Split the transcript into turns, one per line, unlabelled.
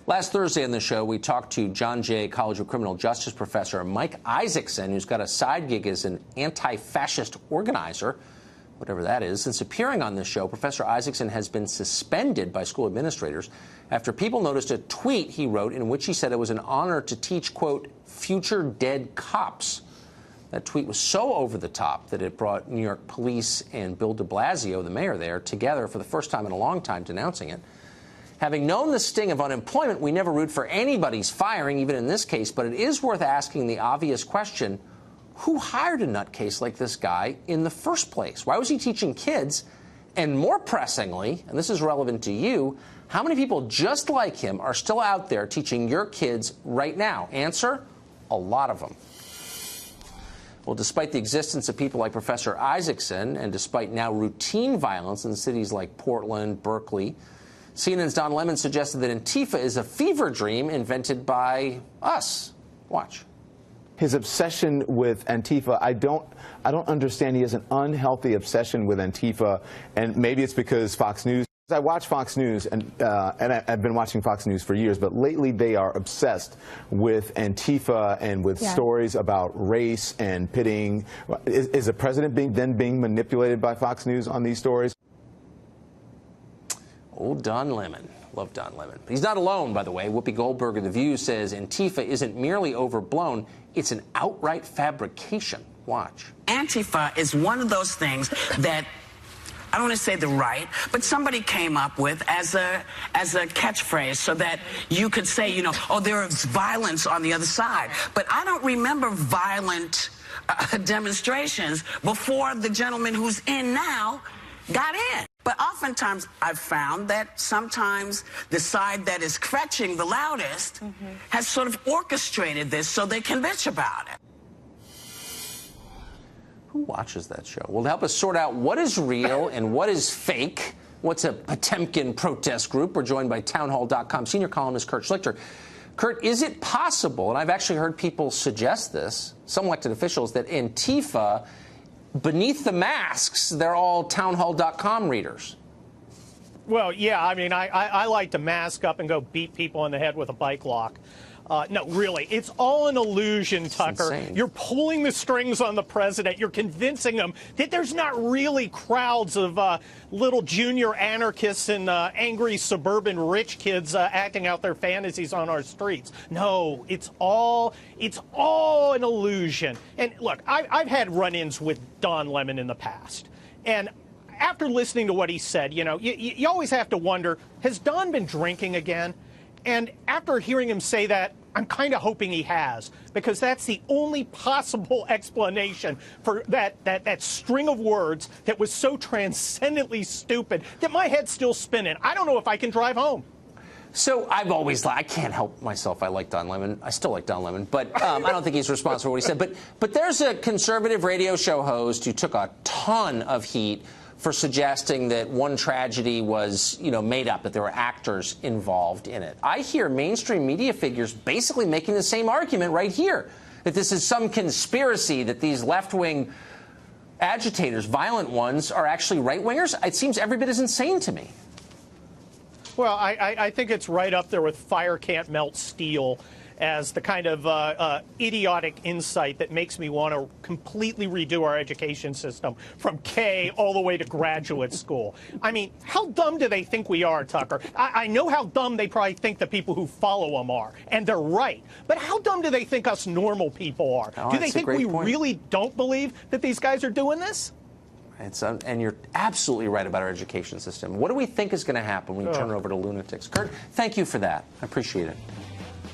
Last Thursday on the show, we talked to John Jay College of Criminal Justice professor Mike Isaacson, who's got a side gig as an anti-fascist organizer, whatever that is. Since appearing on this show, Professor Isaacson has been suspended by school administrators after people noticed a tweet he wrote in which he said it was an honor to teach, quote, future dead cops. That tweet was so over the top that it brought New York police and Bill de Blasio, the mayor there, together for the first time in a long time denouncing it. Having known the sting of unemployment, we never root for anybody's firing, even in this case, but it is worth asking the obvious question, who hired a nutcase like this guy in the first place? Why was he teaching kids? And more pressingly, and this is relevant to you, how many people just like him are still out there teaching your kids right now? Answer, a lot of them. Well, despite the existence of people like Professor Isaacson, and despite now routine violence in cities like Portland, Berkeley, CNN's Don Lemon suggested that Antifa is a fever dream invented by us. Watch.
His obsession with Antifa, I don't understand. He has an unhealthy obsession with Antifa, and maybe it's because Fox News. I watch Fox News, and I've been watching Fox News for years, but lately they are obsessed with Antifa and with stories about race and pitting. Is the president being manipulated by Fox News on these stories?
Old Don Lemon. Love Don Lemon. But he's not alone, by the way. Whoopi Goldberg of The View says Antifa isn't merely overblown, it's an outright fabrication. Watch.
Antifa is one of those things that, I don't want to say the right, but somebody came up with as a catchphrase so that you could say, you know, oh, there is violence on the other side. But I don't remember violent demonstrations before the gentleman who's in now got in. But oftentimes I've found that sometimes the side that is scratching the loudest has sort of orchestrated this so they can bitch about it.
Who watches that show? Well, to help us sort out what is real and what is fake, what's a Potemkin protest group, we're joined by townhall.com senior columnist Kurt Schlichter. Kurt, is it possible, and I've actually heard people suggest this, some elected officials, that Antifa, beneath the masks, they're all townhall.com readers?
Well, yeah, I mean, I like to mask up and go beat people in the head with a bike lock. No, really, it's all an illusion, Tucker. You're pulling the strings on the president. You're convincing him that there's not really crowds of little junior anarchists and angry suburban rich kids acting out their fantasies on our streets. No, it's all an illusion. And look, I've had run-ins with Don Lemon in the past, and after listening to what he said, you know, you always have to wonder, has Don been drinking again? And after hearing him say that, I'm kind of hoping he has, because that's the only possible explanation for that string of words that was so transcendently stupid that my head's still spinning. I don't know if I can drive home.
So I've always, I can't help myself. I like Don Lemon. I still like Don Lemon, but I don't think he's responsible for what he said. But there's a conservative radio show host who took a ton of heat for suggesting that one tragedy was, you know, made up, that there were actors involved in it. I hear mainstream media figures basically making the same argument right here, that this is some conspiracy, that these left-wing agitators, violent ones, are actually right-wingers. It seems every bit as insane to me.
Well, I think it's right up there with fire can't melt steel as the kind of idiotic insight that makes me want to completely redo our education system from K all the way to graduate school. I mean, how dumb do they think we are, Tucker? I know how dumb they probably think the people who follow them are, and they're right. But how dumb do they think us normal people are?
Oh,
do they think we really don't believe that these guys are doing this?
And you're absolutely right about our education system. What do we think is going to happen when you turn it over to lunatics? Kurt, thank you for that. I appreciate it.